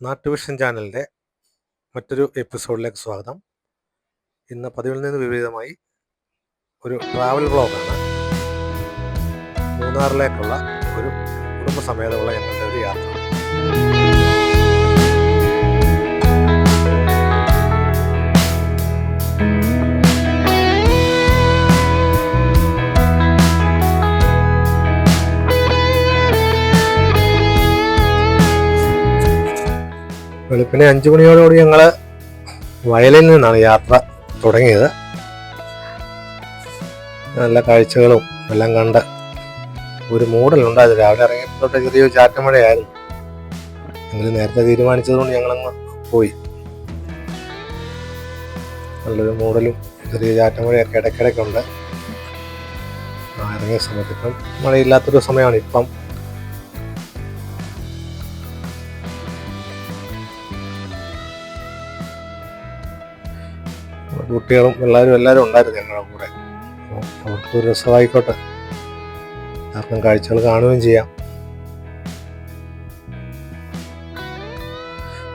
നാട്ടുവിഷൻ ചാനലിൻ്റെ മറ്റൊരു എപ്പിസോഡിലേക്ക് സ്വാഗതം. ഇന്ന് പതിവിൽ നിന്ന് വിപരീതമായി ഒരു ട്രാവൽ വ്ളോഗാണ്. മൂന്നാറിലേക്കുള്ള ഒരു കുടുംബസമേതമുള്ള ഞങ്ങളുടെ ഒരു യാത്ര. വെളുപ്പിനെ 5 മണിയോടുകൂടി ഞങ്ങൾ വയലിൽ നിന്നാണ് യാത്ര തുടങ്ങിയത്. നല്ല കാഴ്ചകളും എല്ലാം കണ്ട് ഒരു മൂടലുണ്ടായത്. രാവിലെ ഇറങ്ങിയപ്പോൾ തൊട്ട് ചെറിയൊരു ചാറ്റമഴയായിരുന്നു. എങ്കിലും നേരത്തെ തീരുമാനിച്ചതുകൊണ്ട് ഞങ്ങളങ്ങ് പോയി. നല്ലൊരു മൂടലും ചെറിയ ചാറ്റമഴയൊക്കെ ഇടയ്ക്കിടയ്ക്കുണ്ട്. ഇറങ്ങിയ സമയത്ത് ഇപ്പം മഴയില്ലാത്തൊരു സമയമാണ് ഇപ്പം. കുട്ടികളും എല്ലാവരും ഉണ്ടായിരുന്നു ഞങ്ങളുടെ കൂടെ. അവർക്കൊരു രസമായിക്കോട്ടെ, എല്ലാവർക്കും കാഴ്ചകൾ കാണുകയും ചെയ്യാം.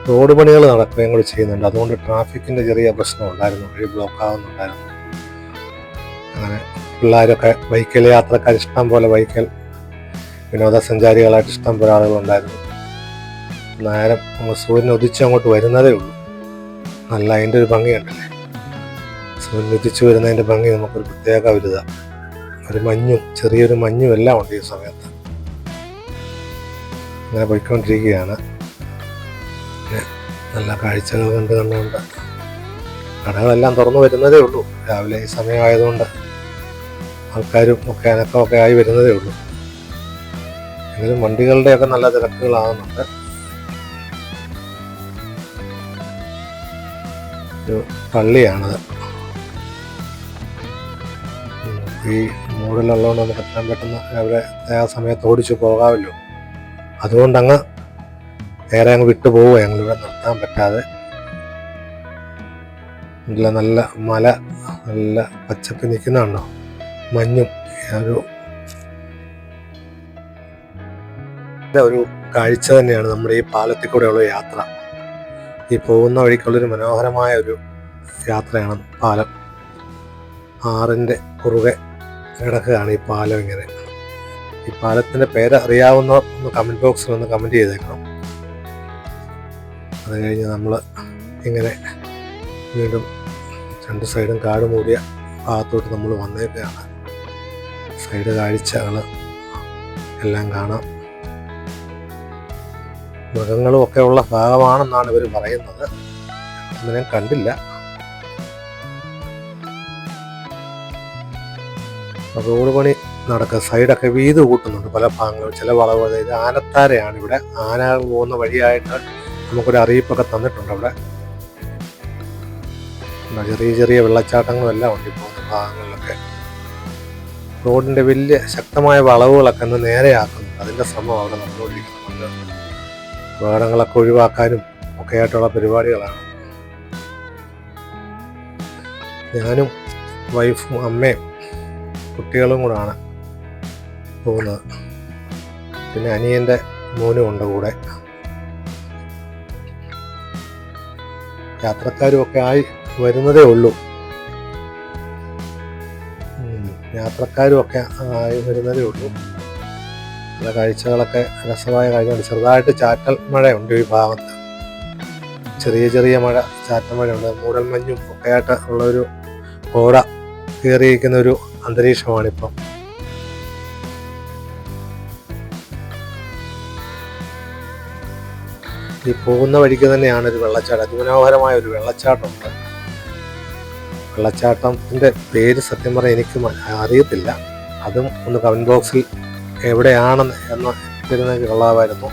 റോഡ് പണികൾ നടക്കുകയും കൂടി ചെയ്യുന്നുണ്ട്. അതുകൊണ്ട് ട്രാഫിക്കിൻ്റെ ചെറിയ പ്രശ്നം ഉണ്ടായിരുന്നു. വഴി ബ്ലോക്ക് ആവുന്നുണ്ടായിരുന്നു. അങ്ങനെ പിള്ളേരൊക്കെ ബൈക്കിൽ യാത്രക്കാർ ഇഷ്ടം പോലെ ബൈക്കിൽ വിനോദസഞ്ചാരികളായിട്ട് ഇഷ്ടം പോലെ ആളുകളുണ്ടായിരുന്നു. നേരം സൂര്യൻ ഉദിച്ചങ്ങോട്ട് വരുന്നതേ ഉള്ളൂ. നല്ല അതിൻ്റെ ഒരു ഭംഗിയുണ്ടല്ലേ. സൂര്യൻ ഉദിച്ചു വരുന്നതിൻ്റെ ഭംഗി നമുക്കൊരു പ്രത്യേക ഒരു മഞ്ഞും ചെറിയൊരു മഞ്ഞും എല്ലാം ഉണ്ട് ഈ സമയത്ത്. അങ്ങനെ പോയിക്കൊണ്ടിരിക്കുകയാണ്. നല്ല കാഴ്ചകൾ കണ്ട് കടകളെല്ലാം തുറന്നു വരുന്നതേ ഉള്ളൂ. രാവിലെ ഈ സമയമായതുകൊണ്ട് ആൾക്കാരും ഒക്കെ അനക്കമൊക്കെ ആയി വരുന്നതേ ഉള്ളൂ. എങ്കിലും വണ്ടികളുടെയൊക്കെ നല്ല തിരക്കുകളാകുന്നുണ്ട്. ഒരു പള്ളിയാണത്. ഈ മൂടിലുള്ളതുകൊണ്ട് നമുക്ക് എത്താൻ പെട്ടെന്ന് രാവിലെ ആ സമയത്ത് ഓടിച്ചു പോകാമല്ലോ. അതുകൊണ്ടങ്ങ് നേരെ അങ്ങ് വിട്ടു പോവുക. ഞങ്ങളിവിടെ നിർത്താൻ പറ്റാതെ. നല്ല മല, നല്ല പച്ചപ്പ് നിൽക്കുന്നുണ്ടോ, മഞ്ഞും. ഒരു കാഴ്ച തന്നെയാണ് നമ്മുടെ ഈ പാലത്തിൽ കൂടെയുള്ള യാത്ര. ഈ പോകുന്ന വഴിക്കുള്ളൊരു മനോഹരമായ ഒരു യാത്രയാണ് പാലം. ആറിൻ്റെ കുറുകെ കിടക്കുകയാണ് ഈ പാലം. ഇങ്ങനെ ഈ പാലത്തിൻ്റെ പേര് അറിയാവുന്നവർ ഒന്ന് കമൻറ്റ് ബോക്സിൽ ഒന്ന് കമൻറ്റ് ചെയ്തേക്കണം. അത് കഴിഞ്ഞ് നമ്മൾ ഇങ്ങനെ വീണ്ടും 2 സൈഡും കാട് മൂടിയ ഭാഗത്തോട്ട് നമ്മൾ വന്നേക്കുകയാണ്. സൈഡ് കാഴ്ചകൾ എല്ലാം കാണാം. മൃഗങ്ങളും ഒക്കെ ഉള്ള ഭാഗമാണെന്നാണ് ഇവർ പറയുന്നത്. ഒന്നും ഞാൻ കണ്ടില്ല. റോഡ് പണി നടക്കുക. സൈഡൊക്കെ വീതി കൂട്ടുന്നുണ്ട് പല ഭാഗങ്ങളും. ചില വളവുകൾ, ഇത് ആനത്താരയാണ് ഇവിടെ. ആന പോകുന്ന വഴിയായിട്ട് നമുക്കൊരു അറിയിപ്പൊക്കെ തന്നിട്ടുണ്ട്. അവിടെ ചെറിയ ചെറിയ വെള്ളച്ചാട്ടങ്ങളും എല്ലാം ഉണ്ട് ഈ പോകുന്ന ഭാഗങ്ങളിലൊക്കെ. റോഡിൻ്റെ വലിയ ശക്തമായ വളവുകളൊക്കെ ഒന്ന് നേരെയാക്കുന്നുണ്ട്. അതിൻ്റെ ശ്രമം അവിടെ നടന്നുകൊണ്ടിരിക്കുന്നുണ്ട്. അപകടങ്ങളൊക്കെ ഒഴിവാക്കാനും ഒക്കെ ആയിട്ടുള്ള പരിപാടികളാണ്. ഞാനും വൈഫും അമ്മയും കുട്ടികളും കൂടാണ് പോകുന്നത്. പിന്നെ അനിയൻ്റെ മോനും ഉണ്ട് കൂടെ. യാത്രക്കാരും ഒക്കെ ആയി വരുന്നതേ ഉള്ളൂ. ചില കാഴ്ചകളൊക്കെ രസമായ കാഴ്ചകൾ. ചെറുതായിട്ട് ചാറ്റൽ മഴയുണ്ട് ഈ ഭാഗത്ത്. ചെറിയ ചെറിയ മഴ, ചാറ്റൽ മഴയുണ്ട്. മൂടൽമഞ്ഞും ഒക്കെ ആയിട്ട് ഉള്ളൊരു കോട കയറിയിരിക്കുന്ന ഒരു അന്തരീക്ഷമാണിപ്പം. ഈ പോകുന്ന വഴിക്ക് തന്നെയാണ് ഒരു വെള്ളച്ചാട്ടം. അതിമനോഹരമായ ഒരു വെള്ളച്ചാട്ടമുണ്ട്. വെള്ളച്ചാട്ടത്തിൻ്റെ പേര് സത്യം പറഞ്ഞാൽ എനിക്ക് അറിയത്തില്ല. അതും ഒന്ന് കമൻറ്റ് ബോക്സിൽ എവിടെയാണെന്ന് എന്ന് തരുന്നെങ്കിൽ കൊള്ളാമായിരുന്നു.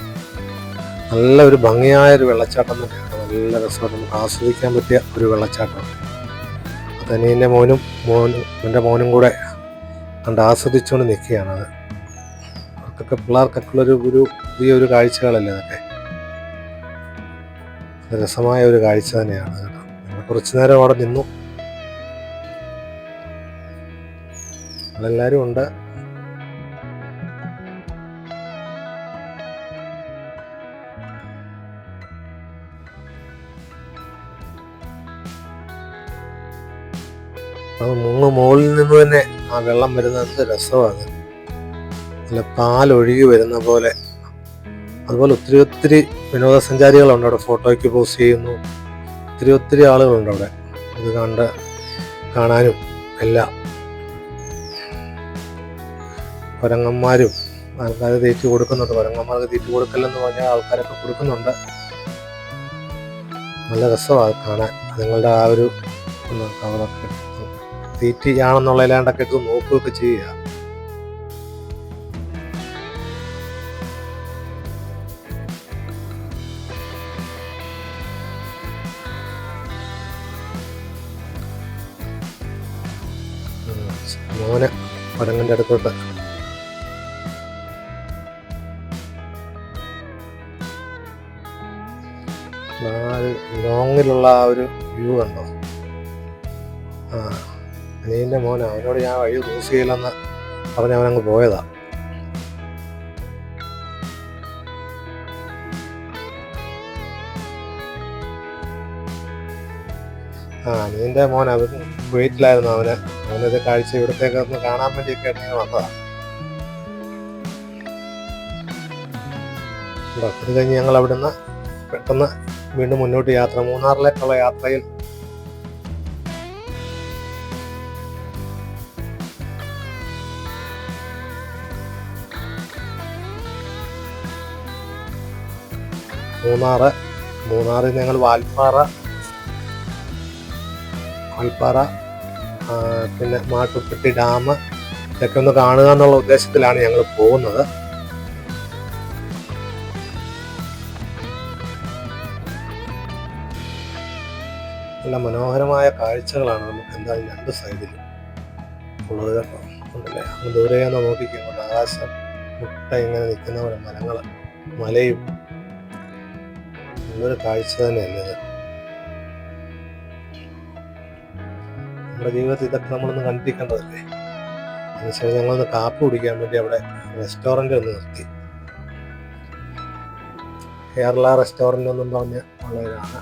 നല്ല ഒരു ഭംഗിയായൊരു വെള്ളച്ചാട്ടം തന്നെയാണ്. നല്ല രസമായിട്ട് നമുക്ക് ആസ്വദിക്കാൻ പറ്റിയ ഒരു വെള്ളച്ചാട്ടമാണ്. അതനിയൻ്റെ എൻ്റെ മോനും കൂടെ കണ്ട് ആസ്വദിച്ചുകൊണ്ട് നിൽക്കുകയാണത്. അവർക്കൊക്കെ പിള്ളേർക്കൊക്കെ ഉള്ളൊരു പുതിയൊരു കാഴ്ചകളല്ലേ ഇതൊക്കെ. രസമായ ഒരു കാഴ്ച തന്നെയാണ് കേട്ടോ. ഞങ്ങൾ കുറച്ചു നേരം അവിടെ നിന്നു. നമ്മളെല്ലാവരും ഉണ്ട്. അത് മുകളിൽ നിന്ന് തന്നെ ആ വെള്ളം വരുന്നത് എന്ത് രസമാണ്. നല്ല പാലൊഴുകി വരുന്ന പോലെ. അതുപോലെ ഒത്തിരി ഒത്തിരി വിനോദസഞ്ചാരികളുണ്ട് അവിടെ, ഫോട്ടോയ്ക്ക് പോസ്റ്റ് ചെയ്യുന്നു. ഒത്തിരി ആളുകളുണ്ട് അവിടെ ഇത് കാണാനും എല്ലാം. കുരങ്ങന്മാരും ആൾക്കാർ തീറ്റി കൊടുക്കുന്നുണ്ട്. കുരങ്ങന്മാർക്ക് തീറ്റി കൊടുക്കല്ലെന്ന് പറഞ്ഞാൽ ആൾക്കാരൊക്കെ കൊടുക്കുന്നുണ്ട്. നല്ല രസമാണ് കാണാൻ. നിങ്ങളുടെ ആ ഒരു കവറൊക്കെ തീറ്റിയാണെന്നുള്ളതിലാണ്ടൊക്കെ എടുത്ത് നോക്കുകയൊക്കെ ചെയ്യുക. മോനെ കുരങ്ങൻ്റെ അടുത്തോട്ട് ലോങ്ങിലുള്ള ആ ഒരു വ്യൂ കണ്ടോ? അനിയൻ്റെ മോനെ, അവനോട് ഞാൻ വഴി ക്രോസ് ചെയ്യില്ലെന്ന് പറഞ്ഞ് അവനങ്ങ് പോയതാ. അനിയൻ്റെ മോൻ അവൻ കുവൈറ്റിലായിരുന്നു. അവനത് കാഴ്ച ഇവിടത്തേക്ക് ഒന്ന് കാണാൻ വേണ്ടിയൊക്കെ ആയിട്ട് വന്നതാ. അത് കഴിഞ്ഞ് ഞങ്ങൾ അവിടുന്ന് പെട്ടെന്ന് വീണ്ടും മുന്നോട്ട് യാത്ര. മൂന്നാറിലേക്കുള്ള യാത്രയിൽ മൂന്നാറിൽ ഞങ്ങൾ വാൽപ്പാറ പിന്നെ മാട്ടുപ്പെട്ടി ഡാം ഇതൊക്കെ ഒന്ന് കാണുക എന്നുള്ള ഉദ്ദേശത്തിലാണ് ഞങ്ങൾ പോകുന്നത്. നല്ല മനോഹരമായ കാഴ്ചകളാണ് നമുക്ക് എന്തായാലും രണ്ട് സൈഡിലും ഉള്ളത് കേട്ടോ. ഉണ്ടല്ലേ, അങ്ങ് ദൂരെയെന്ന് നോക്കിക്കോട്ടെ, ആകാശം മുട്ട ഇങ്ങനെ നിൽക്കുന്ന പോലെ മലയും നല്ലൊരു കാഴ്ച തന്നെയല്ലേ ഇത്. നമ്മുടെ ജീവിതത്തിൽ ഇതൊക്കെ നമ്മളൊന്ന് കണ്ടിരിക്കേണ്ടതല്ലേ. അതിനുശേഷം ഞങ്ങളൊന്ന് കാപ്പി കുടിക്കാൻ വേണ്ടി അവിടെ റെസ്റ്റോറൻറ്റ് ഒന്ന് നിർത്തി. കേരള റെസ്റ്റോറൻ്റ് ഒന്നും പറഞ്ഞ് ഉള്ളതാണ്.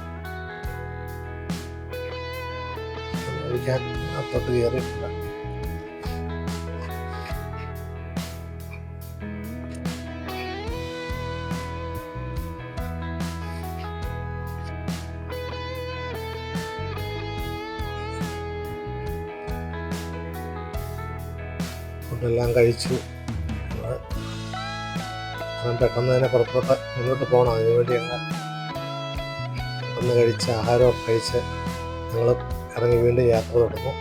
കഴിക്കാൻ അപ്പുറത്ത് കയറിയിട്ടുണ്ട്. ഫുഡെല്ലാം കഴിച്ചു. പെട്ടെന്ന് തന്നെ പുറത്തോട്ട് മുന്നോട്ട് പോകണം. അതിനുവേണ്ടി ഞങ്ങൾ ഒന്ന് കഴിച്ച് ആഹാരമൊക്കെ കഴിച്ച് ഞങ്ങൾ ഇറങ്ങി വീണ്ടും യാത്ര തുടങ്ങും.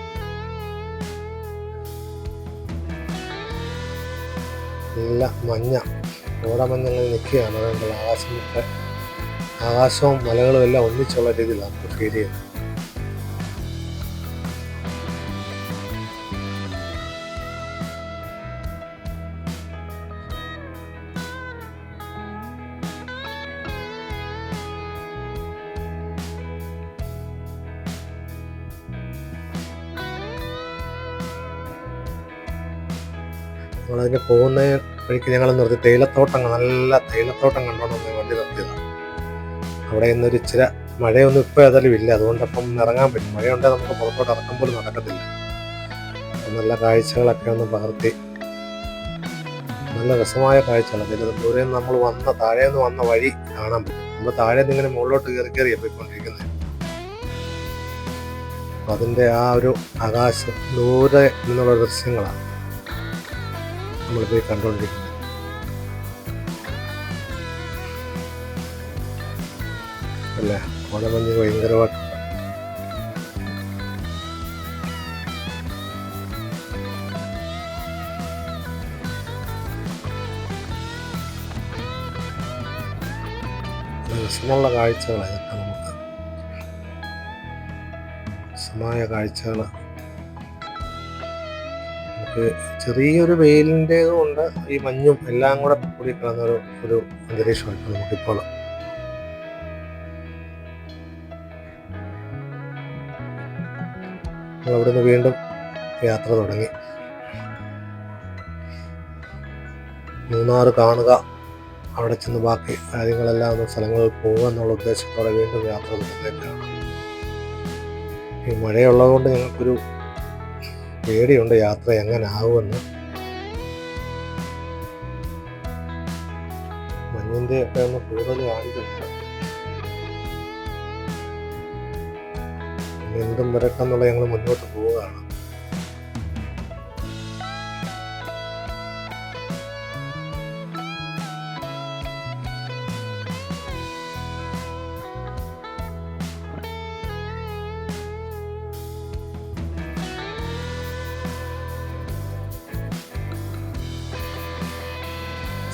നല്ല കോടമഞ്ഞങ്ങൾ നിൽക്കുകയാണ്. അതുകൊണ്ട് ആകാശവും മലകളും എല്ലാം ഒന്നിച്ചുള്ള രീതിയിലാണ് നമുക്ക് ഫീൽ ചെയ്യുന്നത്. നമ്മളതിന് പോകുന്ന വഴിക്ക് ഞങ്ങൾ നിർത്തി നല്ല തേയിലത്തോട്ടം കണ്ടോണ്ടെന്ന് വണ്ടി നിർത്തിയതാണ്. അവിടെ ഇന്നൊരു ഇച്ചിരി മഴയൊന്നും ഇപ്പോൾ ഏതായാലും ഇല്ല, അതുകൊണ്ടപ്പം ഇറങ്ങാൻ പറ്റും. മഴയുണ്ടെങ്കിൽ നമുക്ക് പുറത്തോട്ട് ഇറക്കം പോലും നടക്കത്തില്ല. നല്ല കാഴ്ചകളൊക്കെ ഒന്ന് പകർത്തി, നല്ല രസമായ കാഴ്ചകളാണ്. ചിലത് ദൂരെ നിന്ന് നമ്മൾ താഴേന്ന് വന്ന വഴി കാണാൻ പറ്റും. നമ്മൾ താഴെ നിന്ന് ഇങ്ങനെ മുകളിലോട്ട് കയറി പോയിക്കൊണ്ടിരിക്കുന്നത്. അപ്പം അതിൻ്റെ ആ ഒരു ആകാശം ദൂരെ നിന്നുള്ള ദൃശ്യങ്ങളാണ് നമ്മൾ പോയി കണ്ടുകൊണ്ടിരിക്കുന്നത്. അല്ലേ, കോടമഞ്ഞ് ഭയങ്കരമായിട്ടുണ്ട്. രസമുള്ള കാഴ്ചകളാണ് ഇതൊക്കെ. നമുക്ക് രസമായ കാഴ്ചകൾ. നമുക്ക് ചെറിയൊരു വെയിലിൻ്റെതും ഉണ്ട്, ഈ മഞ്ഞും എല്ലാം കൂടെ കൂടി കിടന്ന ഒരു അന്തരീക്ഷമാണ് നമുക്കിപ്പോൾ. അവിടുന്ന് വീണ്ടും യാത്ര തുടങ്ങി. മൂന്നാർ കാണുക, അവിടെ ചെന്ന് ബാക്കി കാര്യങ്ങളെല്ലാം സ്ഥലങ്ങളിൽ പോകുക എന്നുള്ള ഉദ്ദേശത്തോടെ വീണ്ടും യാത്ര തുടങ്ങുകയാണ്. ഈ മഴയുള്ളത് കൊണ്ട് ഞങ്ങൾക്കൊരു പേടിയുണ്ട് യാത്ര എങ്ങനെ ആവുമെന്ന്. മഞ്ഞിൻ്റെ ഒക്കെ ഒന്ന് കൂടുതൽ കാണിക്കുന്നുണ്ട്. എന്തും വരട്ടെന്നുള്ള ഞങ്ങൾ മുന്നോട്ട് പോവുകയാണ്.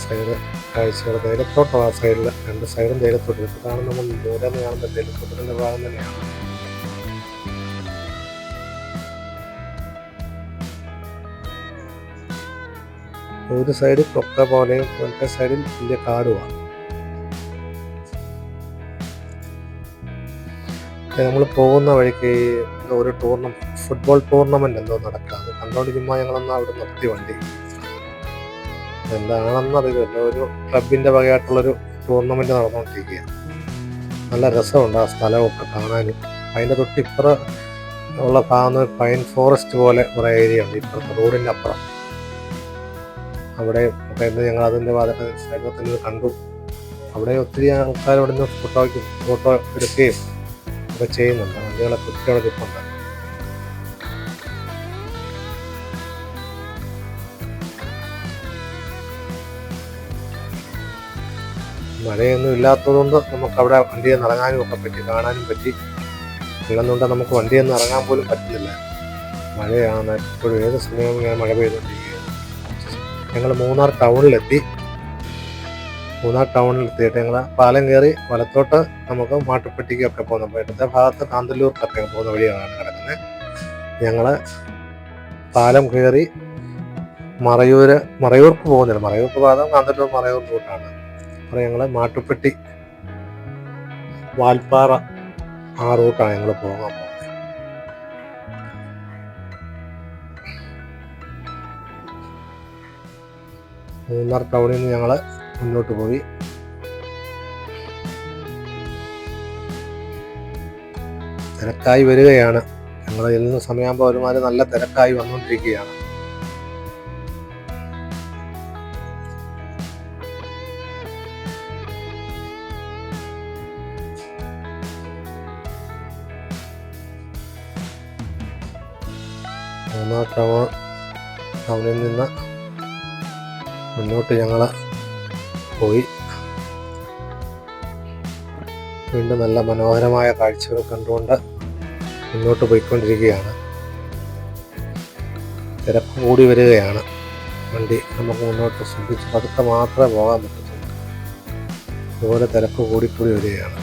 സൈഡ് കാഴ്ചകൾ തേയിലത്തോട്ടം ആ സൈഡിൽ, 2 സൈഡും തേയിലത്തോട്ടം. ഇതാണ് നമ്മൾ ദൂരെ നിന്ന് കാണുന്ന തേയിലത്തോട്ടത്തിൻ്റെ ഭാഗം തന്നെയാണ്. ഒരു സൈഡിൽ കൊക്ക പോലെയും മറ്റേ സൈഡിൽ വലിയ കാടുമാണ്. നമ്മൾ പോകുന്ന വഴിക്ക് ഒരു ഫുട്ബോൾ ടൂർണമെന്റ് എന്തോ നടക്കുക. അത് കണ്ടോണ്ട് ചുമ്മാ ഞങ്ങളൊന്ന് അവിടെ നിർത്തി വണ്ടി. എന്താണെന്ന് അറിയില്ല. ഒരു ക്ലബിൻ്റെ വകയായിട്ടുള്ളൊരു ടൂർണമെന്റ് നടന്നുകൊണ്ടിരിക്കുകയാണ്. നല്ല രസമുണ്ട് ആ സ്ഥലമൊക്കെ കാണാനും. അതിൻ്റെ തൊട്ടിപ്പുറം ഉള്ള ഭാഗം പൈൻ ഫോറസ്റ്റ് പോലെ കുറേ ഏരിയ ഉണ്ട് ഇപ്പുറത്തെ റോഡിൻ്റെ അപ്പുറം. അവിടെ ഞങ്ങൾ അതിൻ്റെ സൈഡിൽ കണ്ടു. അവിടെ ഒത്തിരി ആൾക്കാർ അവിടെ നിന്ന് ഫോട്ടോ എടുക്കുകയും ഒക്കെ ചെയ്യുന്നുണ്ട്. വണ്ടികളൊക്കെ ഒത്തിരി അവിടെ നിൽപ്പുണ്ട്. മഴയൊന്നും ഇല്ലാത്തതുകൊണ്ട് നമുക്ക് അവിടെ വണ്ടിയിൽ നിന്ന് ഇറങ്ങാനും ഒക്കെ പറ്റി, കാണാനും പറ്റി. ഇല്ലെന്നുണ്ടെങ്കിൽ നമുക്ക് വണ്ടിയിൽ നിന്ന് ഇറങ്ങാൻ പോലും പറ്റുന്നില്ല. മഴയാണ് എപ്പോഴും, ഏത് സമയവും ഇങ്ങനെ മഴ പെയ്തുകൊണ്ടിരിക്കുകയാണ്. ഞങ്ങൾ മൂന്നാർ ടൗണിലെത്തി. മൂന്നാർ ടൗണിലെത്തിയിട്ട് ഞങ്ങൾ പാലം കയറി വലത്തോട്ട് നമുക്ക് മാട്ടുപ്പെട്ടിക്കൊക്കെ പോകുന്ന ഇടത്തെ ഭാഗത്ത് കാന്തല്ലൂർക്കൊക്കെ പോകുന്ന വഴിയാണ് കിടക്കുന്നത്. ഞങ്ങൾ പാലം കയറി മറയൂർക്ക് പോകുന്നില്ല. മറയൂർക്ക് ഭാഗം കാന്തല്ലൂർ മറയൂർ റൂട്ടാണ്. അപ്പോൾ ഞങ്ങൾ മാട്ടുപ്പെട്ടി വാൽപ്പാറ ആ റൂട്ടാണ് ഞങ്ങൾ പോകാൻ പോകുന്നത്. മൂന്നാർ ടൗണിൽ നിന്ന് ഞങ്ങൾ മുന്നോട്ട് പോയി. തിരക്കായി വരികയാണ്. ഞങ്ങൾ ചെല്ലുന്ന സമയമാകുമ്പോൾ ഒരുമാതിരി നല്ല തിരക്കായി വന്നുകൊണ്ടിരിക്കുകയാണ്. മൂന്നാർ ടൗണിൽ നിന്ന് മുന്നോട്ട് ഞങ്ങൾ പോയി. വീണ്ടും നല്ല മനോഹരമായ കാഴ്ചകൾ കണ്ടുകൊണ്ട് മുന്നോട്ട് പോയിക്കൊണ്ടിരിക്കുകയാണ്. തിരക്ക് കൂടി വരികയാണ്. വണ്ടി നമുക്ക് മുന്നോട്ട് ശ്രദ്ധിച്ച് പതുക്കെ മാത്രമേ പോകാൻ പറ്റത്തുള്ളൂ. അതുപോലെ തിരക്ക് കൂടിക്കൂടി വരികയാണ്.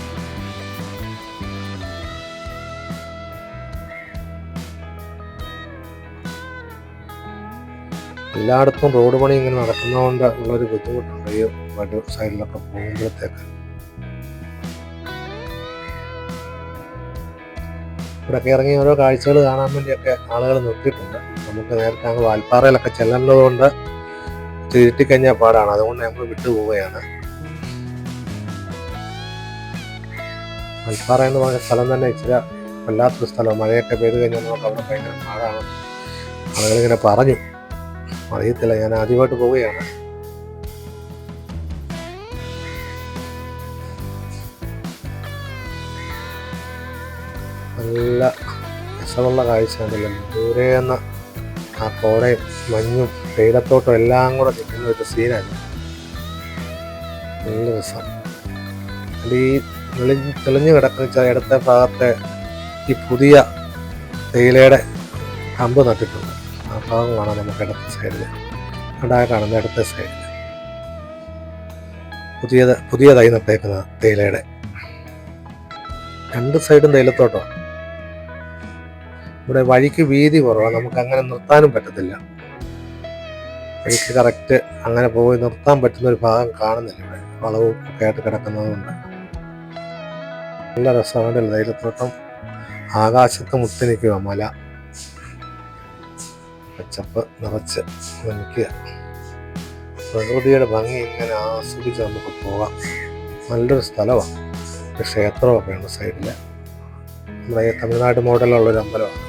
എല്ലായിടത്തും റോഡ് പണി ഇങ്ങനെ നടക്കുന്നതുകൊണ്ട് ഉള്ളൊരു ബുദ്ധിമുട്ടുണ്ട് ഈ വഴി സൈഡിലൊക്കെ പോകുമ്പോഴത്തേക്ക്. ഇവിടെയൊക്കെ ഇറങ്ങി ഓരോ കാഴ്ചകൾ കാണാൻ വേണ്ടിയൊക്കെ ആളുകൾ നിർത്തിയിട്ടുണ്ട്. നമുക്ക് നേരത്തെ ഞങ്ങൾ വാൽപ്പാറയിലൊക്കെ ചെല്ലുന്നതുകൊണ്ട് ഇരുട്ടിക്കഴിഞ്ഞാൽ പാടാണ്. അതുകൊണ്ട് ഞങ്ങൾ വിട്ടുപോവുകയാണ്. വാൽപ്പാറ എന്ന് പറഞ്ഞ സ്ഥലം തന്നെ ഇച്ചിരി വല്ലാത്തൊരു സ്ഥലം. മഴയൊക്കെ പെയ്ത് കഴിഞ്ഞാൽ നമുക്ക് അവിടെ ഭയങ്കര പാടാണ്. ആളുകളിങ്ങനെ പറഞ്ഞു, അറിയത്തില്ല. ഞാൻ ആദ്യമായിട്ട് പോവുകയാണ്. നല്ല രസമുള്ള കാഴ്ചയാണല്ലോ. ദൂരേന്ന് ആ കോടയും മഞ്ഞും തേയിലത്തോട്ടം എല്ലാം കൂടെ നിൽക്കുന്ന ഒരു സീനാണ്. നല്ല രസം. ഈ തെളിഞ്ഞു കിടക്കുന്ന ഇടത്തെ ഭാഗത്തെ ഈ പുതിയ തേയിലയുടെ കമ്പ് നട്ടിട്ടുണ്ട്. ആ ഭാഗം കാണാം നമുക്ക് ഇടത്തെ സൈഡിൽ. ഉണ്ടായ കാണുന്ന ഇടത്തെ സൈഡിൽ പുതിയതായി നട്ടേക്കുന്ന തേയിലയുടെ 2 സൈഡും തേയിലത്തോട്ടമാണ്. ഇവിടെ വഴിക്ക് വീതി കുറവാണ്. നമുക്ക് അങ്ങനെ നിർത്താനും പറ്റത്തില്ല. വഴിക്ക് കറക്റ്റ് അങ്ങനെ പോയി നിർത്താൻ പറ്റുന്ന ഒരു ഭാഗം കാണുന്നില്ല. ഇവിടെ വളവും ഒക്കെ ആയിട്ട് കിടക്കുന്നതുകൊണ്ട് നല്ല രസമാണ് തേയിലത്തോട്ടം. ആകാശത്ത് മുത്തി നിൽക്കുക മല, പച്ചപ്പ് നിറച്ച് നിൽക്കുക. പ്രകൃതിയുടെ ഭംഗി ഇങ്ങനെ ആസ്വദിച്ച് നമുക്ക് പോകാം. നല്ലൊരു സ്ഥലമാണ്. ഒരു ക്ഷേത്രമൊക്കെയാണ് സൈഡിൽ. നമ്മുടെ തമിഴ്നാട് മോഡലുള്ളൊരു അമ്പലമാണ്.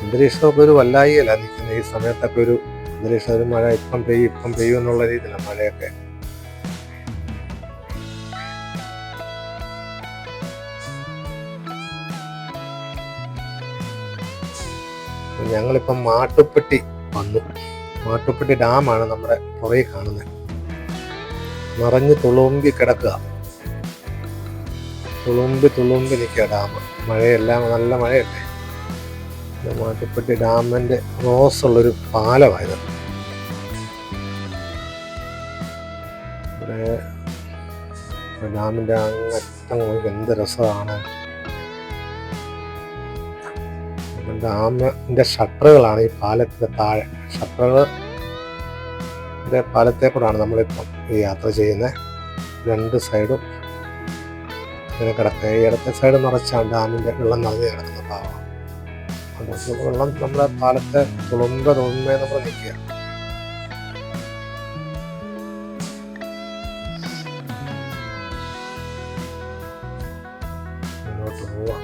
അന്തരീക്ഷമൊക്കെ ഒരു വല്ലായികയില്ല നിൽക്കുന്ന ഈ സമയത്തൊക്കെ ഒരു അന്തരീക്ഷം, ഒരു മഴ ഇപ്പം പെയ്യും എന്നുള്ള രീതിയിലാണ് മഴയൊക്കെ. ഞങ്ങളിപ്പം മാട്ടുപ്പെട്ടി വന്നു. മാട്ടുപ്പെട്ടി ഡാമാണ് നമ്മുടെ പുറകിൽ കാണുന്നത്. നിറഞ്ഞ് തുളുമ്പി കിടക്കുക, തുളുമ്പി നിൽക്കുക ഡാം. മഴയെല്ലാം നല്ല മഴയല്ലേ. മാട്ടുപ്പെട്ടി ഡാമിന്റെ ക്രോസുള്ളൊരു പാലമായത്. ഇവിടെ ഡാമിന്റെ അങ്ങറ്റം എന്ത് രസമാണ്. ഡാമിന്റെ ഷട്ടറുകളാണ് ഈ പാലത്തിന്റെ താഴെ. ഷട്ടറുകളുടെ പാലത്തെ കൂടാണ് നമ്മളിപ്പം ഈ യാത്ര ചെയ്യുന്നത്. രണ്ട് സൈഡും ഇങ്ങനെ കിടക്കുക. ഈ ഇടത്തെ സൈഡ് നിറച്ചാണ് ഡാമിന്റെ വെള്ളം നിറഞ്ഞു കിടക്കുന്ന ഭാഗം. വെള്ളം നമ്മുടെ പാലത്തെ തുളുമ്പേ നമ്മൾ നിൽക്കുക. മുന്നോട്ട് പോവാം.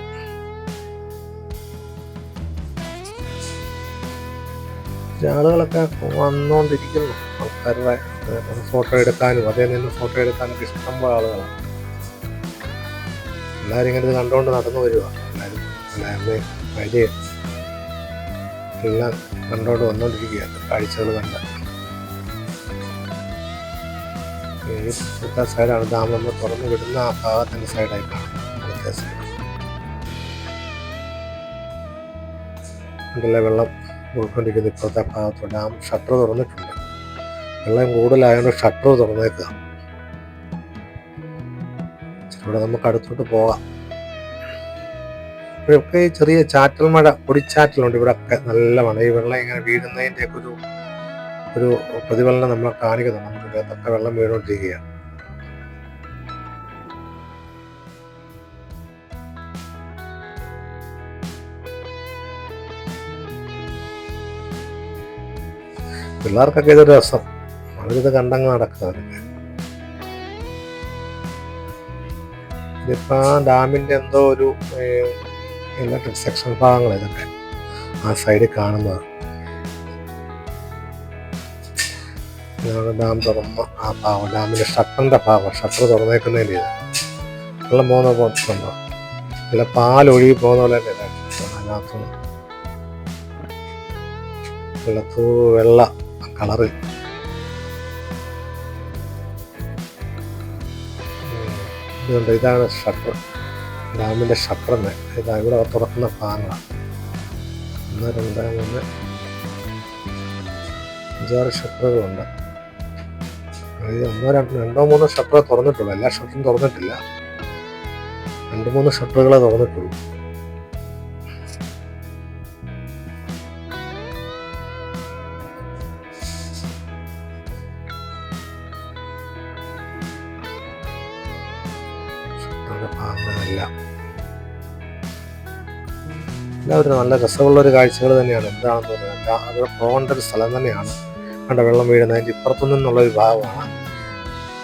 ആളുകളൊക്കെ വന്നുകൊണ്ടിരിക്കുന്നു. ആൾക്കാരുടെ ഫോട്ടോ എടുക്കാനും അതേ നിന്ന് ഫോട്ടോ എടുക്കാനൊക്കെ ഇഷ്ടംപോലെ ആളുകളാണ്. എല്ലാവരും ഇങ്ങനെ ഇത് കണ്ടുകൊണ്ട് നടന്നു വരിക. എല്ലാവരും വഴി എല്ലാം കണ്ടുകൊണ്ട് വന്നുകൊണ്ടിരിക്കുകയാണ്. കാഴ്ചകൾ കണ്ട ഈ സൈഡാണ് ഡാം നമ്മൾ തുറന്നു വിടുന്ന ആ ഭാഗത്തിൻ്റെ സൈഡായി കാണുന്നത്. അടുത്ത സൈഡ് നല്ല വെള്ളം ഉൾക്കൊണ്ടിരിക്കുന്ന ഇപ്പോഴത്തെ ഭാഗത്ത് ഡാം ഷട്ടർ തുറന്നിട്ടുണ്ട്. വെള്ളം കൂടുതലായതുകൊണ്ട് ഷട്ടർ തുറന്നേക്കുക. ഇവിടെ നമുക്ക് അടുത്തോട്ട് പോകാം. ഇവിടെയൊക്കെ ചെറിയ ചാറ്റൽ മഴ, പൊടിച്ചാറ്റലുണ്ട്. ഇവിടെ ഒക്കെ നല്ല മഴ. ഈ വെള്ളം ഇങ്ങനെ വീഴുന്നതിൻ്റെ ഒക്കെ ഒരു പ്രതിഫലനം നമ്മളെ കാണിക്കുന്നു. നമുക്ക് ഇതൊക്കെ വെള്ളം വീണുകൊണ്ടിരിക്കുകയാണ്. പിള്ളേർക്കൊക്കെ ഇതൊരു രസം. അവരിത് കണ്ടങ്ങ് നടക്കുക. ഇതിപ്പോ ഡാമിന്റെ എന്തോ ഒരു ഇലക്ട്രിക് സെക്ഷൻ ഭാഗങ്ങൾ ഇതൊക്കെ ആ സൈഡിൽ കാണുന്നത്. ഡാം തുറന്ന ആ ഭാഗം, ഡാമിന്റെ ഷട്ടറിന്റെ ഭാഗം, ഷട്ടർ തുറന്നേക്കുന്നതിൻ്റെ ഇത് വെള്ളം പോകുന്ന പോയിട്ടുണ്ടോ? അല്ല, പാലൊഴുകി പോകുന്ന പോലെ തന്നെ അതിനകത്ത് വെള്ള കളറ്. ഇതുകൊണ്ട് ഇതാണ് ഷട്ടർ, ഡാമിന്റെ ഷട്ടറിന്. ഇതാ ഇവിടെ തുറക്കുന്ന ഭാഗങ്ങളാണ്. 1, 2, 3, 5, 6 ഷട്ടറുകളുണ്ട്. 1, 2, 3 ഷട്ടറേ തുറന്നിട്ടുള്ളൂ. എല്ലാ ഷട്ടറും തുറന്നിട്ടില്ല. 2, 3 ഷട്ടറുകളെ തുറന്നിട്ടുള്ളൂ. എല്ലാവരും നല്ല രസമുള്ളൊരു കാഴ്ചകൾ തന്നെയാണ്. എന്താണെന്ന് തോന്നുന്നത്, അത് പോകേണ്ട ഒരു സ്ഥലം തന്നെയാണ്. കണ്ട വെള്ളം വീഴുന്നത് അതിൻ്റെ ഇപ്പുറത്തു നിന്നുള്ളൊരു ഭാഗമാണ്.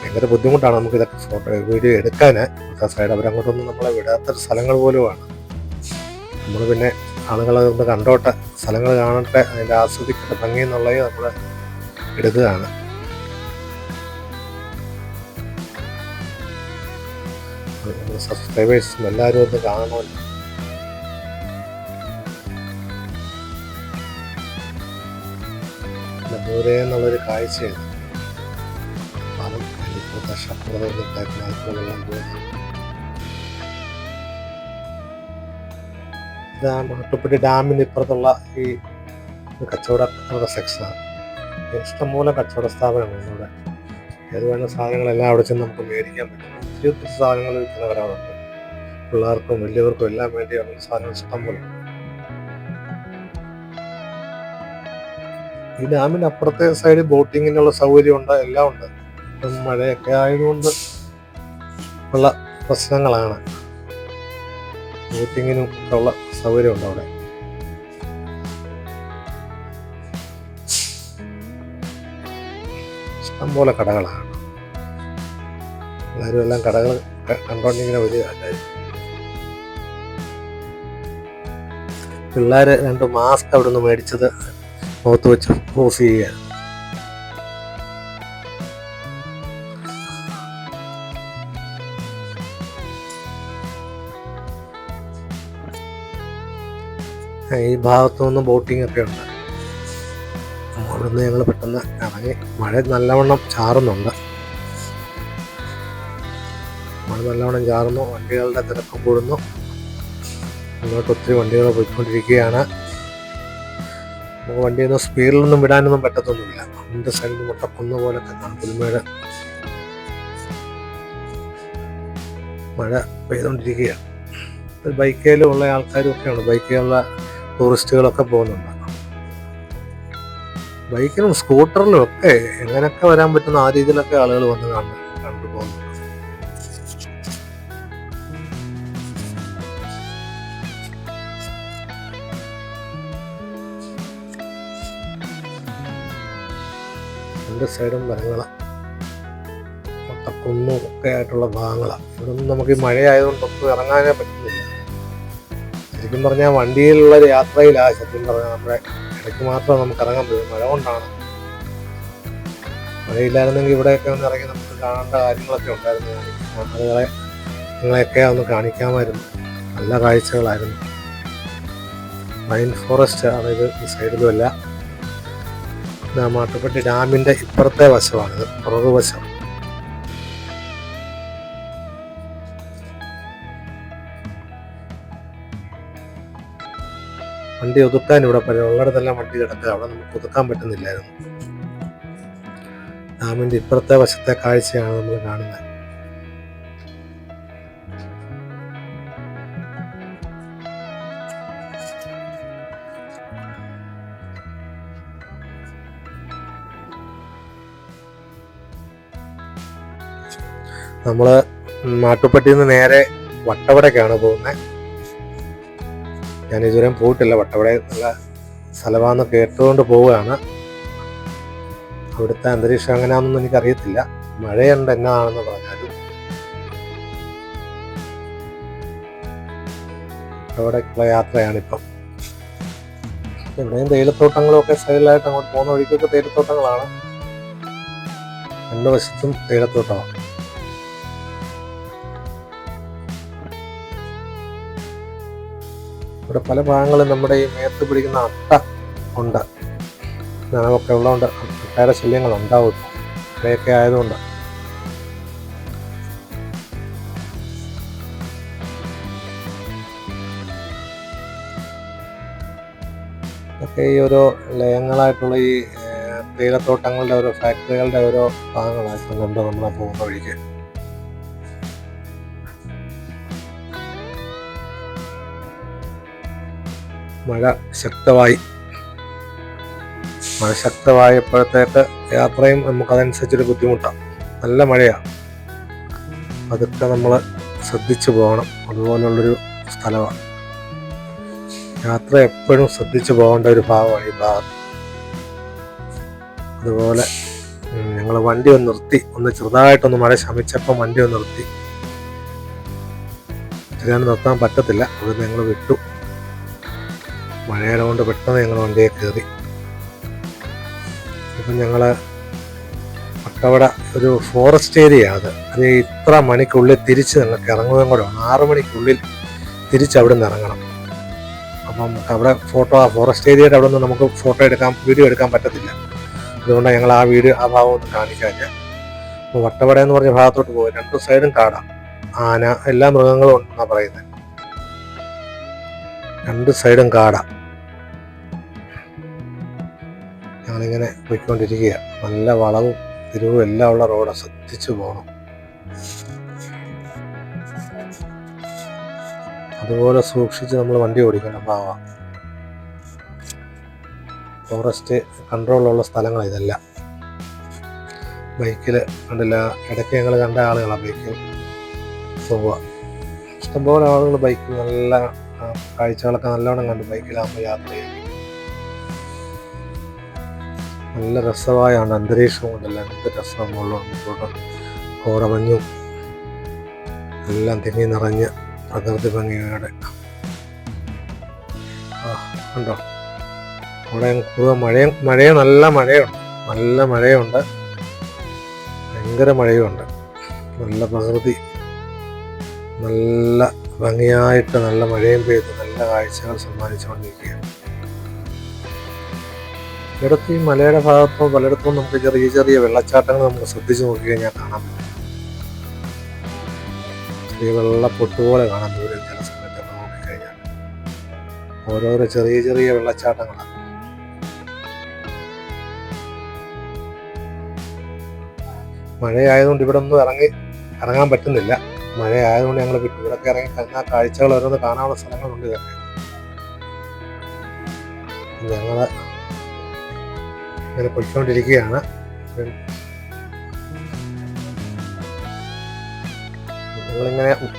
ഭയങ്കര ബുദ്ധിമുട്ടാണ് നമുക്ക് ഇതൊക്കെ വീഡിയോ എടുക്കാൻ. സൈഡ് അവരങ്ങോട്ടൊന്നും നമ്മളെ വിടാത്തൊരു സ്ഥലങ്ങൾ പോലുമാണ്. നമ്മൾ പിന്നെ ആളുകളെ കൊണ്ട് കണ്ടോട്ടെ, സ്ഥലങ്ങൾ കാണട്ടെ, അതിൻ്റെ ആസ്വദിക്കട്ടെ, ഭംഗി എന്നുള്ളത് നമ്മൾ എടുക്കുകയാണ്. സബ്സ്ക്രൈബേഴ്സും എല്ലാവരും ഒന്ന് കാണണമല്ലോ. ദൂരെ എന്നുള്ളൊരു കാഴ്ചയാണ്. പാലം ഇപ്പോഴത്തെ ഷട്ടറുകളിലേക്ക് വെള്ളം പോകുന്നു. ഇത് മാട്ടുപ്പെട്ടി ഡാമിന് ഇപ്പുറത്തുള്ള ഈ കച്ചവട സെക്ഷനാണ്. ഇഷ്ടംപോലെ കച്ചവട സ്ഥാപനമാണ് ഇവിടെ. ഏത് വേണ്ട സാധനങ്ങളെല്ലാം അവിടെ ചെന്ന് നമുക്ക് മേടിക്കാൻ പറ്റും. ഒത്തിരി സാധനങ്ങൾ വിൽക്കുന്ന കടകളുണ്ട്. പിള്ളേർക്കും വലിയവർക്കും എല്ലാം വേണ്ടിയുള്ള സാധനങ്ങൾ ഇഷ്ടംപോലെ. ഈ ഡാമിന് അപ്പുറത്തെ സൈഡ് ബോട്ടിങ്ങിനുള്ള സൗകര്യമുണ്ട്, എല്ലാം ഉണ്ട്. മഴയൊക്കെ ആയതുകൊണ്ട് ഉള്ള പ്രശ്നങ്ങളാണ്. ബോട്ടിങ്ങിനും ഉള്ള സൗകര്യമുണ്ട് അവിടെ. ഇഷ്ടംപോലെ കടകളാണ്. എല്ലാവരും എല്ലാം കടകൾ കണ്ടോണ്ടിങ്ങനെ വരിക. പിള്ളേർ 2 മാസ്ക് അവിടെ നിന്ന് മേടിച്ചത് മുഖത്ത് വെച്ച് യൂസ് ചെയ്യുക. ഈ ഭാഗത്തു നിന്ന് ബോട്ടിംഗ് ഒക്കെ ഉണ്ട്. അവിടെ നിന്ന് ഞങ്ങൾ പെട്ടെന്ന് ഇറങ്ങി. മഴ നല്ലവണ്ണം ചാറുന്നുണ്ട്. മഴ നല്ലവണ്ണം ചാറുന്നു. വണ്ടികളുടെ തിരക്കും കൂടുന്നു. മുന്നോട്ട് ഒത്തിരി വണ്ടികൾ പോയിക്കൊണ്ടിരിക്കുകയാണ്. നമുക്ക് വണ്ടിയൊന്നും സ്പീഡിലൊന്നും വിടാനൊന്നും പറ്റത്തൊന്നുമില്ല. രണ്ട് സൈഡിൽ മുട്ടക്കുന്ന് പോലൊക്കെ കാണും. പുൽമേട് മഴ പെയ്തുകൊണ്ടിരിക്കുകയാണ്. ബൈക്കിലുള്ള ആൾക്കാരും ഒക്കെയാണ്. ബൈക്കിലുള്ള ടൂറിസ്റ്റുകളൊക്കെ പോകുന്നുണ്ട്. ബൈക്കിലും സ്കൂട്ടറിലും ഒക്കെ എങ്ങനെയൊക്കെ വരാൻ പറ്റുന്ന ആ രീതിയിലൊക്കെ ആളുകൾ വന്ന് കണ്ടുപോകുന്നുണ്ട്. രണ്ട് സൈഡും മരങ്ങളാണ്, കുന്നും ഒക്കെ ആയിട്ടുള്ള ഭാഗങ്ങളാണ്. ഇവിടെ ഒന്നും നമുക്ക് ഈ മഴയായതുകൊണ്ടൊന്നും ഇറങ്ങാനേ പറ്റുന്നില്ല. ശരിക്കും പറഞ്ഞാൽ വണ്ടിയിലുള്ള ഒരു യാത്രയിലാണ് സത്യം പറഞ്ഞാൽ നമ്മുടെ ഇടയ്ക്ക് മാത്രം നമുക്ക് ഇറങ്ങാൻ പറ്റും. മഴ കൊണ്ടാണ്. മഴയില്ലായിരുന്നെങ്കിൽ ഇവിടെയൊക്കെ ഒന്ന് ഇറങ്ങി നമുക്ക് കാണേണ്ട കാര്യങ്ങളൊക്കെ ഉണ്ടായിരുന്നു. ആളുകളെ നിങ്ങളെയൊക്കെ ഒന്ന് കാണിക്കാമായിരുന്നു. നല്ല കാഴ്ചകളായിരുന്നു. പൈൻ ഫോറസ്റ്റ് ആണ് ഇത്. ഈ സൈഡിലുമല്ല. മാട്ടുപ്പെട്ടി ഡാമിൻ്റെ ഇപ്പുറത്തെ വശമാണിത്, പുറകു വശം. വണ്ടി ഒതുക്കാൻ ഇവിടെ ഉള്ളിടത്തെല്ലാം വണ്ടി കിടക്കുക. അവിടെ നമുക്ക് ഒതുക്കാൻ പറ്റുന്നില്ലായിരുന്നു. ഡാമിൻ്റെ ഇപ്പുറത്തെ വശത്തെ കാഴ്ചയാണ് നമ്മൾ കാണുന്നത്. നമ്മള് മാട്ടുപ്പെട്ടിയിൽ നിന്ന് നേരെ വട്ടവടക്കാണ് പോകുന്നത്. ഞാൻ ഇതുവരെയും പോയിട്ടില്ല. വട്ടവട നല്ല സ്ഥലമാണെന്ന് കേട്ടുകൊണ്ട് പോവുകയാണ്. അവിടുത്തെ അന്തരീക്ഷം എങ്ങനെയാണെന്നൊന്നും എനിക്കറിയത്തില്ല. മഴയുണ്ട് എന്നാണെന്ന് പറഞ്ഞാലും. വട്ടവടക്കുള്ള യാത്രയാണിപ്പം. ഇവിടെയും തേയിലത്തോട്ടങ്ങളും ഒക്കെ സൈഡിലായിട്ട് അങ്ങോട്ട് പോകുന്ന വഴിക്കൊക്കെ തേയിലത്തോട്ടങ്ങളാണ്. രണ്ട് വശത്തും തേയിലത്തോട്ടമാണ്. ഇവിടെ പല ഭാഗങ്ങളും നമ്മുടെ ഈ മേത്ത് പിടിക്കുന്ന അട്ട ഉണ്ട്. നനവൊക്കെ ഉള്ളതുകൊണ്ട് ഒട്ടേറെ ശല്യങ്ങൾ ഉണ്ടാവും. ഇവിടെയൊക്കെ ആയതുകൊണ്ട്. ഇതൊക്കെ ഈ ഓരോ ലയങ്ങളായിട്ടുള്ള ഈ തേയിലത്തോട്ടങ്ങളുടെ ഓരോ ഫാക്ടറികളുടെ ഓരോ ഭാഗങ്ങളായിട്ട് കണ്ട് നമ്മളെ പോകുന്ന വഴിക്ക്. മഴ ശക്തമായപ്പോഴത്തേക്ക് യാത്രയും നമുക്കതനുസരിച്ചൊരു ബുദ്ധിമുട്ടാണ്. നല്ല മഴയാണ്. അതൊക്കെ നമ്മൾ ശ്രദ്ധിച്ചു പോകണം. അതുപോലുള്ളൊരു സ്ഥലമാണ്. യാത്ര എപ്പോഴും ശ്രദ്ധിച്ചു പോകേണ്ട ഒരു ഭാഗമാണ് ഈ ഭാഗം. അതുപോലെ ഞങ്ങൾ വണ്ടി ഒന്ന് നിർത്തി. ചെറുതായിട്ടൊന്ന് മഴ ശമിച്ചപ്പം വണ്ടി ഒന്ന് നിർത്തി. ശരിയാണ്, നിർത്താൻ പറ്റത്തില്ല. അത് ഞങ്ങൾ വിട്ടു. മഴയുടെ കൊണ്ട് പെട്ടെന്ന് ഞങ്ങൾ വണ്ടിയെ കയറി. ഇപ്പം ഞങ്ങൾ വട്ടവട ഒരു ഫോറസ്റ്റ് ഏരിയ. അത് ഇത്ര മണിക്കുള്ളിൽ തിരിച്ച് ഞങ്ങൾക്ക് ഇറങ്ങുകയും കൂടെ വേണം. 6 മണിക്കുള്ളിൽ തിരിച്ച് അവിടെ നിന്ന് ഇറങ്ങണം. അപ്പം അവിടെ ഫോറസ്റ്റ് ഏരിയയുടെ അവിടെ നിന്ന് നമുക്ക് വീഡിയോ എടുക്കാൻ പറ്റത്തില്ല. അതുകൊണ്ട് ഞങ്ങൾ ആ ഭാഗം ഒന്ന് കാണിക്കാൻ. അപ്പോൾ വട്ടവട എന്ന് പറഞ്ഞ ഭാഗത്തോട്ട് പോയി. 2 സൈഡും കാടാം. ആന, എല്ലാ മൃഗങ്ങളും ഉണ്ടെന്നാണ് പറയുന്നത്. 2 സൈഡും കാടാം. ഞങ്ങളിങ്ങനെ പോയിക്കൊണ്ടിരിക്കുക. നല്ല വളവും തിരിവും എല്ലാം ഉള്ള റോഡ്. ശ്രദ്ധിച്ചു പോകണം. അതുപോലെ സൂക്ഷിച്ച് നമ്മൾ വണ്ടി ഓടിക്കണം. ഭാഗമാണ് ഫോറസ്റ്റ് കൺട്രോളുള്ള സ്ഥലങ്ങളാണ് ഇതെല്ലാം. ബൈക്കിൽ കണ്ടില്ല, ഇടയ്ക്ക് ഞങ്ങൾ കണ്ട ആളുകളാണ് ബൈക്കിൽ പോവുക. ഇഷ്ടംപോലെ ആളുകൾ ബൈക്കിൽ നല്ല കാഴ്ചകളൊക്കെ നല്ലോണം കണ്ട് ബൈക്കിലാകുമ്പോൾ യാത്ര ചെയ്യാൻ. നല്ല രസമായാണ് അന്തരീക്ഷവും കൊണ്ടല്ല. എന്ത് രസം മുകളിലോട്ട് കോടമഞ്ഞും എല്ലാം തിങ്ങി നിറഞ്ഞ് പ്രകൃതി ഭംഗിയോടെ കണ്ടോ, അവിടെ കൂടുതൽ മഴയും നല്ല മഴയുണ്ട്, ഭയങ്കര മഴയുണ്ട്. നല്ല പ്രകൃതി, നല്ല ഭംഗിയായിട്ട് നല്ല മഴയും പെയ്ത് നല്ല കാഴ്ചകൾ സമ്മാനിച്ചുകൊണ്ടിരിക്കുകയാണ്. ഇടത്ത് ഈ മലയുടെ ഭാഗത്തും പലയിടത്തും നമുക്ക് ചെറിയ ചെറിയ വെള്ളച്ചാട്ടങ്ങൾ നമുക്ക് ശ്രദ്ധിച്ചു നോക്കി കഴിഞ്ഞാൽ കാണാൻ പറ്റും. ചെറിയ വെള്ളപ്പൊട്ടുപോലെ കാണാൻ ദൂരം ചില സമയത്തൊക്കെ നോക്കിക്കഴിഞ്ഞാൽ ഓരോരോ ചെറിയ ചെറിയ വെള്ളച്ചാട്ടങ്ങളാണ്. മഴയായതുകൊണ്ട് ഇവിടെ ഒന്നും ഇറങ്ങാൻ പറ്റുന്നില്ല. മഴയായതുകൊണ്ട് ഞങ്ങൾ വിട്ടു. ഇവിടെയൊക്കെ ഇറങ്ങി കഴിഞ്ഞാൽ കാഴ്ചകൾ ഓരോന്ന് കാണാനുള്ള സ്ഥലങ്ങളുണ്ട്. ഇതൊക്കെ ഞങ്ങൾ ഇങ്ങനെ പൊയ്ക്കൊണ്ടിരിക്കുകയാണ്.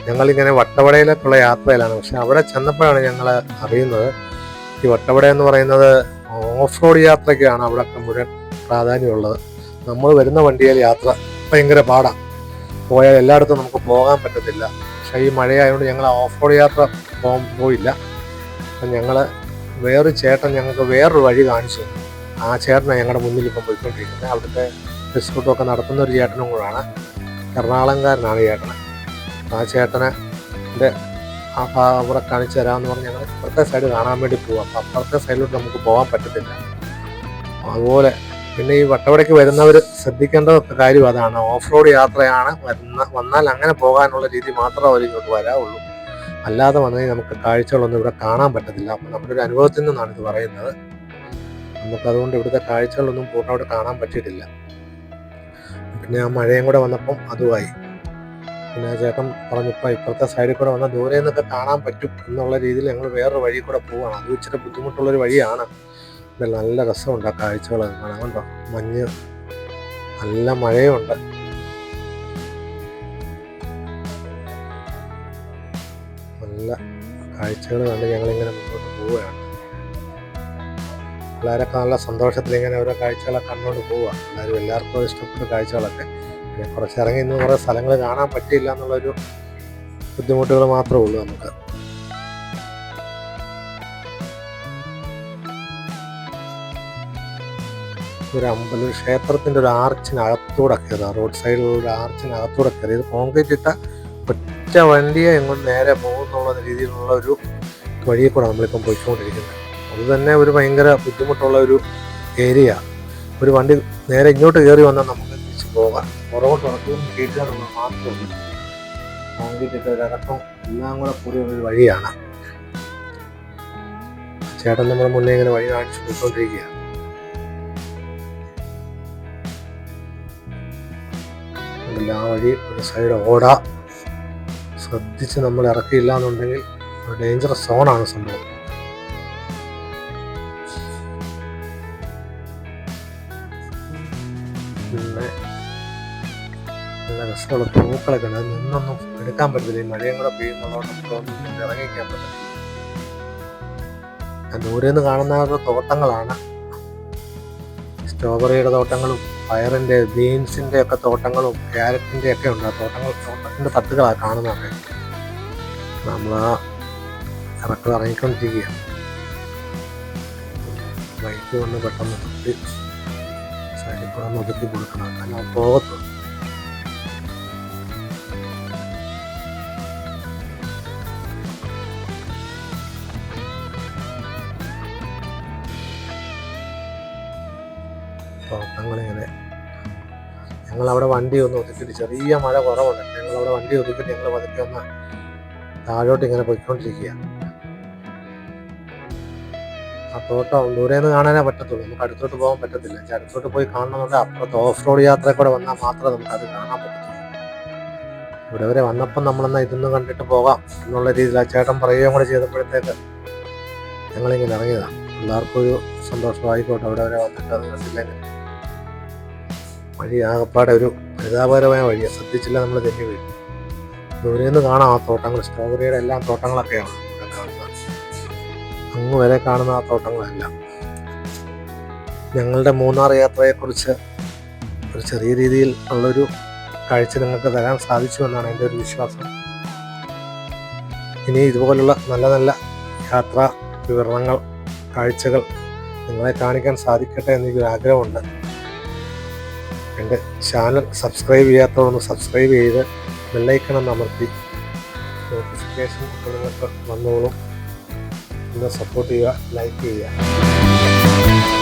ഞങ്ങളിങ്ങനെ വട്ടവടയിലേക്കുള്ള യാത്രയിലാണ്. പക്ഷെ അവിടെ ചെന്നപ്പോഴാണ് ഞങ്ങൾ അറിയുന്നത് ഈ വട്ടവട എന്ന് പറയുന്നത് ഓഫ് റോഡ് യാത്രയ്ക്കാണ് അവിടെ മുഴുവൻ പ്രാധാന്യമുള്ളത്. നമ്മൾ വരുന്ന വണ്ടിയിൽ യാത്ര ഭയങ്കര പാടാണ്. പോയാൽ എല്ലായിടത്തും നമുക്ക് പോകാൻ പറ്റത്തില്ല. പക്ഷേ ഈ മഴയായതുകൊണ്ട് ഞങ്ങൾ ഓഫ് റോഡ് യാത്ര പോയില്ല. അപ്പം ഞങ്ങൾ വേറൊരു ചേട്ടൻ ഞങ്ങൾക്ക് വേറൊരു വഴി കാണിച്ചു. ആ ചേട്ടനാണ് ഞങ്ങളുടെ മുന്നിൽ ഇപ്പം പോയിക്കൊണ്ടിരിക്കുന്നത്. അവിടുത്തെ ബിസ്കൂട്ടൊക്കെ നടത്തുന്ന ഒരു ചേട്ടനും കൂടാണ്. എറണാകുളംകാരനാണ് ചേട്ടന്. ആ ചേട്ടനെ അവിടെ കാണിച്ചു തരാമെന്ന് പറഞ്ഞ് ഞങ്ങൾ ഇപ്പുറത്തെ സൈഡ് കാണാൻ വേണ്ടി പോവാം. അപ്പം അപ്പുറത്തെ സൈഡിലോട്ട് നമുക്ക് പോകാൻ പറ്റത്തില്ല. അതുപോലെ പിന്നെ ഈ വട്ടവടയ്ക്ക് വരുന്നവർ ശ്രദ്ധിക്കേണ്ട കാര്യം അതാണ്. ഓഫ് റോഡ് യാത്രയാണ് വന്നാൽ അങ്ങനെ പോകാനുള്ള രീതി മാത്രമേ അവർ ഇങ്ങോട്ട് വരാവുള്ളൂ. അല്ലാതെ വന്നാൽ നമുക്ക് കാഴ്ചകളൊന്നും ഇവിടെ കാണാൻ പറ്റത്തില്ല. അപ്പം നമ്മുടെ ഒരു അനുഭവത്തിൽ നിന്നാണ് ഇത് പറയുന്നത്. നമുക്കതുകൊണ്ട് ഇവിടുത്തെ കാഴ്ചകളൊന്നും പൂർണ്ണമായിട്ട് കാണാൻ പറ്റിയിട്ടില്ല. പിന്നെ ആ മഴയും കൂടെ വന്നപ്പം അതുമായി. പിന്നെ ആ ചേട്ടൻ പറഞ്ഞപ്പോൾ ഇപ്പുറത്തെ സൈഡിൽ കൂടെ വന്നാൽ ദൂരെ നിന്നൊക്കെ കാണാൻ പറ്റും എന്നുള്ള രീതിയിൽ ഞങ്ങൾ വേറൊരു വഴി കൂടെ പോവുകയാണ്. അത് ഇച്ചിരി ബുദ്ധിമുട്ടുള്ളൊരു വഴിയാണ്. നല്ല രസമുണ്ട് ആ കാഴ്ചകൾ കാണാൻ. കണ്ടോ, മഞ്ഞ്, നല്ല മഴയുണ്ട്. നല്ല കാഴ്ചകൾ കണ്ട് ഞങ്ങളിങ്ങനെ മുന്നോട്ട് പോവുകയാണ്. പിള്ളേരൊക്കെ നല്ല സന്തോഷത്തിൽ ഇങ്ങനെ ഓരോ കാഴ്ചകളൊക്കെ കണ്ടുകൊണ്ട് പോവുക. എല്ലാവർക്കും ഇഷ്ടപ്പെട്ട കാഴ്ചകളൊക്കെ. പിന്നെ കുറച്ചിറങ്ങി ഇന്ന് കുറേ സ്ഥലങ്ങൾ കാണാൻ പറ്റിയില്ല എന്നുള്ളൊരു ബുദ്ധിമുട്ടുകൾ മാത്രമേ ഉള്ളൂ നമുക്ക്. ഒരു അമ്പലം ക്ഷേത്രത്തിൻ്റെ ഒരു ആർച്ചിനകത്തൂടെ കയറുക. റോഡ് സൈഡിലുള്ള ഒരു ആർച്ചിനകത്തൂടെ കയറി. ഇത് കോൺക്രീറ്റ് ഇട്ട ഒറ്റ വണ്ടിയെ എങ്ങോട്ട് നേരെ പോകുന്നുള്ള രീതിയിലുള്ള ഒരു വഴിയിൽ കൂടെ നമ്മളിപ്പം പോയിക്കൊണ്ടിരിക്കുന്നത്. അത് തന്നെ ഒരു ഭയങ്കര ബുദ്ധിമുട്ടുള്ള ഒരു ഏരിയ. ഒരു വണ്ടി നേരെ ഇങ്ങോട്ട് കയറി വന്നാൽ നമുക്ക് തിരിച്ച് പോകാം. പുറകോട്ട് ഉറക്കവും കയറ്റുക മാത്രമല്ല, കോൺക്രീറ്റ് ഇട്ട ഒരടക്കം എല്ലാം കൂടെ കൂടിയുള്ളൊരു വഴിയാണ്. ചേട്ടൻ നമ്മുടെ മുന്നേ ഇങ്ങനെ വഴി കാണിച്ചു പോയിക്കൊണ്ടിരിക്കുകയാണ്. ആ വഴി ഒരു സൈഡ് ഓട. ശ്രദ്ധിച്ച് നമ്മൾ ഇറക്കിയില്ല എന്നുണ്ടെങ്കിൽ ഒരു ഡേഞ്ചറസ് സോണാണ് സംഭവം. പിന്നെ നല്ല രസമുള്ള പൂക്കളൊക്കെ ഉണ്ട്. അത് നിന്നൊന്നും എടുക്കാൻ പറ്റത്തില്ല. ഈ മഴയും കൂടെ പെയ്യുന്നതോടെ നമുക്കൊന്നും ഇറങ്ങിക്കാൻ പറ്റില്ല. ദൂരെ നിന്ന് കാണുന്ന തോട്ടങ്ങളാണ്. സ്ട്രോബെറിയുടെ തോട്ടങ്ങളും പയറിൻ്റെ, ബീൻസിൻ്റെ ഒക്കെ തോട്ടങ്ങളും ക്യാരറ്റിൻ്റെ ഒക്കെ ഉണ്ട്. ആ തോട്ടത്തിൻ്റെ തട്ടുകളാണ് കാണുന്നതൊക്കെ. നമ്മൾ ആ ഇറങ്ങിക്കൊണ്ടിരിക്കുകയാണ്. ബൈക്ക് വന്ന് പെട്ടെന്ന് നിർത്തി സൈഡിൽ കൂടെ ഒതുക്കി കൊടുക്കണം. കാരണം പോകത്തു. തോട്ടങ്ങളിങ്ങനെ ഞങ്ങളവിടെ വണ്ടി ഒന്ന് ഒതുക്കിയിട്ട്, ചെറിയ മഴ കുറവുണ്ട്, ഞങ്ങളവിടെ വണ്ടി ഒതുക്കിയിട്ട് ഞങ്ങൾ പതുക്കെ ഒന്ന് താഴോട്ട് ഇങ്ങനെ പോയിക്കൊണ്ടിരിക്കുക. ആ തോട്ടം ദൂരെ നിന്ന് കാണാനേ പറ്റത്തുള്ളൂ. നമുക്ക് അടുത്തോട്ട് പോകാൻ പറ്റത്തില്ല. അടുത്തോട്ട് പോയി കാണണമെന്നുണ്ടെങ്കിൽ അപ്പുറത്ത് ഓഫ് റോഡ് യാത്രയിൽ കൂടെ വന്നാൽ മാത്രമേ നമുക്കത് കാണാൻ പറ്റത്തുള്ളൂ. ഇവിടെ വരെ വന്നപ്പം നമ്മളെന്നാൽ ഇതൊന്നും കണ്ടിട്ട് പോകാം എന്നുള്ള രീതിയിൽ ആ ചേട്ടൻ പറയുകയും കൂടെ ചെയ്തപ്പോഴത്തേക്ക് ഞങ്ങളിങ്ങനെ ഇറങ്ങിയതാണ്. എല്ലാവർക്കും ഒരു സന്തോഷമായിക്കോട്ടെ. അവിടെ വരെ വന്നിട്ട് അത് കണ്ടില്ലെങ്കിൽ വഴി ആകപ്പാടെ ഒരു പരിതാപകരമായ വഴിയാണ്. ശ്രദ്ധിച്ചില്ല നമ്മൾ തെന്നി വീഴും. ദൂരെ നിന്ന് കാണാം ആ തോട്ടങ്ങൾ. സ്ട്രോബെറിയുടെ എല്ലാം തോട്ടങ്ങളൊക്കെയാണ് ഇവിടെ കാണുന്നത്. അങ്ങ് വരെ കാണുന്ന ആ തോട്ടങ്ങളെല്ലാം. ഞങ്ങളുടെ മൂന്നാർ യാത്രയെക്കുറിച്ച് ഒരു ചെറിയ രീതിയിൽ ഉള്ളൊരു കാഴ്ച നിങ്ങൾക്ക് തരാൻ സാധിച്ചു എന്നാണ് എൻ്റെ ഒരു വിശ്വാസം. ഇനി ഇതുപോലുള്ള നല്ല നല്ല യാത്ര വിവരണങ്ങൾ, കാഴ്ചകൾ നിങ്ങളെ കാണിക്കാൻ സാധിക്കട്ടെ എന്നൊരു ആഗ്രഹമുണ്ട്. എൻ്റെ ചാനൽ സബ്സ്ക്രൈബ് ചെയ്യാത്തവരൊന്ന് സബ്സ്ക്രൈബ് ചെയ്ത് ബെല്ലൈക്കൺ അമർത്തി നോട്ടിഫിക്കേഷൻ നിങ്ങൾക്ക് വന്നോളും. ഒന്ന് സപ്പോർട്ട് ചെയ്യുക, ലൈക്ക് ചെയ്യുക.